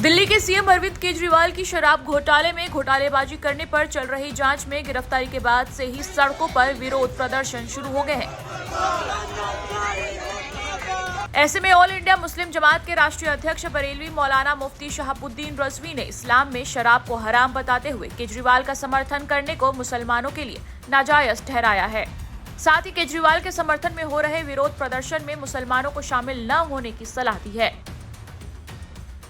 दिल्ली के सीएम अरविंद केजरीवाल की शराब घोटाले में घोटालेबाजी करने पर चल रही जांच में गिरफ्तारी के बाद से ही सड़कों पर विरोध प्रदर्शन शुरू हो गए हैं। ऐसे में ऑल इंडिया मुस्लिम जमात के राष्ट्रीय अध्यक्ष बरेलवी मौलाना मुफ्ती शहाबुद्दीन रजवी ने इस्लाम में शराब को हराम बताते हुए केजरीवाल का समर्थन करने को मुसलमानों के लिए नाजायज ठहराया है। साथ ही केजरीवाल के समर्थन में हो रहे विरोध प्रदर्शन में मुसलमानों को शामिल न होने की सलाह दी है।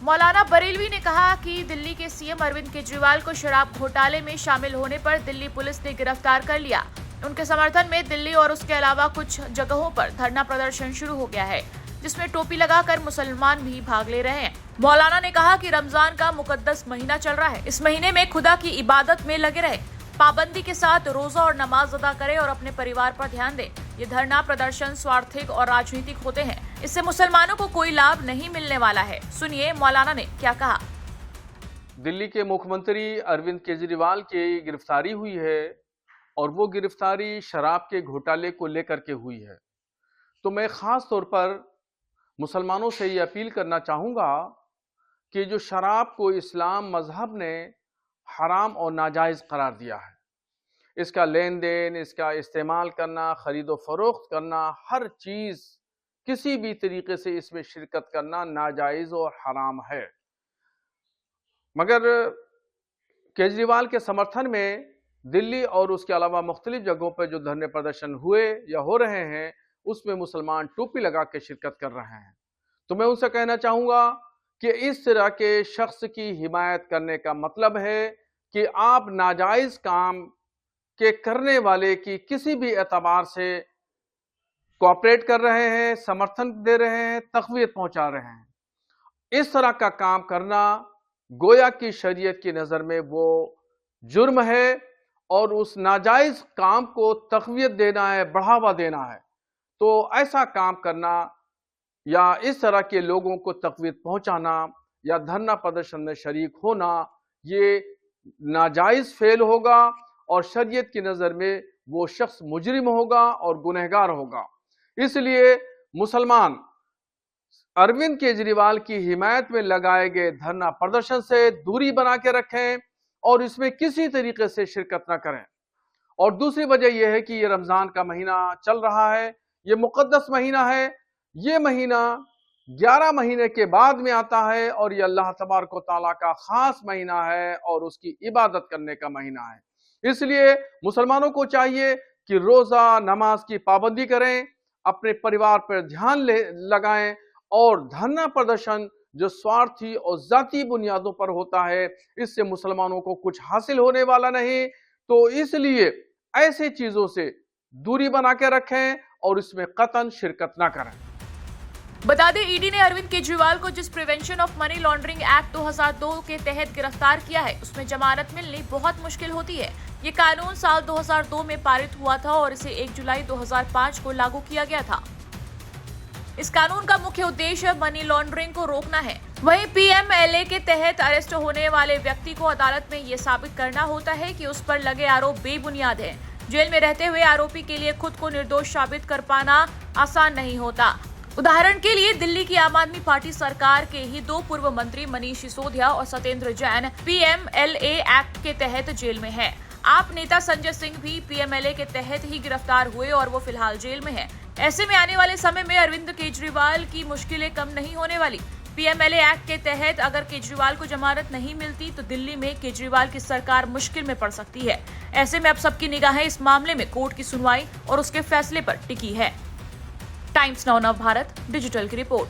मौलाना बरेलवी ने कहा कि दिल्ली के सीएम अरविंद केजरीवाल को शराब घोटाले में शामिल होने पर दिल्ली पुलिस ने गिरफ्तार कर लिया। उनके समर्थन में दिल्ली और उसके अलावा कुछ जगहों पर धरना प्रदर्शन शुरू हो गया है, जिसमें टोपी लगाकर मुसलमान भी भाग ले रहे हैं। मौलाना ने कहा कि रमजान का मुकद्दस महीना चल रहा है, इस महीने में खुदा की इबादत में लगे रहे, पाबंदी के साथ रोजा और नमाज अदा करें और अपने परिवार पर ध्यान दें। ये धरना प्रदर्शन स्वार्थिक और राजनीतिक होते हैं, इससे मुसलमानों को कोई लाभ नहीं मिलने वाला है। सुनिए मौलाना ने क्या कहा। दिल्ली के मुख्यमंत्री अरविंद केजरीवाल की गिरफ्तारी हुई है और वो गिरफ्तारी शराब के घोटाले को लेकर के हुई है। तो मैं खास तौर पर मुसलमानों से ये अपील करना चाहूँगा कि जो शराब को इस्लाम मजहब ने हराम और नाजायज़ करार दिया है, इसका लेन देन, इसका इस्तेमाल करना, ख़रीदो फरोख्त करना, हर चीज़ किसी भी तरीके से इसमें शिरकत करना नाजायज़ और हराम है। मगर केजरीवाल के समर्थन में दिल्ली और उसके अलावा मुख्तलिफ जगहों पर जो धरने प्रदर्शन हुए या हो रहे हैं, उसमें मुसलमान टोपी लगा के शिरकत कर रहे हैं। तो मैं उनसे कहना चाहूँगा कि इस तरह के शख्स की हिमायत करने का मतलब है कि आप नाजायज़ काम के करने वाले की किसी भी एतबार से कोऑपरेट कर रहे हैं, समर्थन दे रहे हैं, तक़वियत पहुंचा रहे हैं। इस तरह का काम करना गोया की शरीयत की नज़र में वो जुर्म है और उस नाजायज़ काम को तक़वियत देना है, बढ़ावा देना है। तो ऐसा काम करना या इस तरह के लोगों को तक़वियत पहुंचाना या धरना प्रदर्शन में शरीक होना, ये नाजायज़ फेल होगा और शरीयत की नज़र में वो शख्स मुजरिम होगा और गुनहगार होगा। इसलिए मुसलमान अरविंद केजरीवाल की हिमायत में लगाए गए धरना प्रदर्शन से दूरी बना के रखें और इसमें किसी तरीके से शिरकत न करें। और दूसरी वजह यह है कि ये रमज़ान का महीना चल रहा है, ये मुक़द्दस महीना है। ये महीना 11 महीने के बाद में आता है और ये अल्लाह तबारक व तआला का ख़ास महीना है और उसकी इबादत करने का महीना है। इसलिए मुसलमानों को चाहिए कि रोज़ा नमाज की पाबंदी करें, अपने परिवार पर ध्यान लगाएं और धरना प्रदर्शन जो स्वार्थी और ज़ाती बुनियादों पर होता है, इससे मुसलमानों को कुछ हासिल होने वाला नहीं। तो इसलिए ऐसे चीज़ों से दूरी बना के रखें और इसमें कतन शिरकत ना करें। बता दें, ईडी ने अरविंद केजरीवाल को जिस prevention of money laundering act 2002 के तहत गिरफ्तार किया है, उसमें जमानत मिलनी बहुत मुश्किल होती है। ये कानून साल 2002 में पारित हुआ था और इसे 1 जुलाई 2005 को लागू किया गया था। इस कानून का मुख्य उद्देश्य मनी लॉन्ड्रिंग को रोकना है। वहीं पीएमएलए के तहत अरेस्ट होने वाले व्यक्ति को अदालत में ये साबित करना होता है कि उस पर लगे आरोप बेबुनियाद हैं। जेल में रहते हुए आरोपी के लिए खुद को निर्दोष साबित कर पाना आसान नहीं होता। उदाहरण के लिए दिल्ली की आम आदमी पार्टी सरकार के ही 2 पूर्व मंत्री मनीष सिसोदिया और सत्येंद्र जैन पीएमएलए एक्ट के तहत जेल में हैं। आप नेता संजय सिंह भी पीएमएलए के तहत ही गिरफ्तार हुए और वो फिलहाल जेल में हैं। ऐसे में आने वाले समय में अरविंद केजरीवाल की मुश्किलें कम नहीं होने वाली। पीएमएलए एक्ट के तहत अगर केजरीवाल को जमानत नहीं मिलती तो दिल्ली में केजरीवाल की सरकार मुश्किल में पड़ सकती है। ऐसे में अब सबकी निगाहें इस मामले में कोर्ट की सुनवाई और उसके फैसले पर टिकी है। टाइम्स नाउ नव भारत डिजिटल की रिपोर्ट।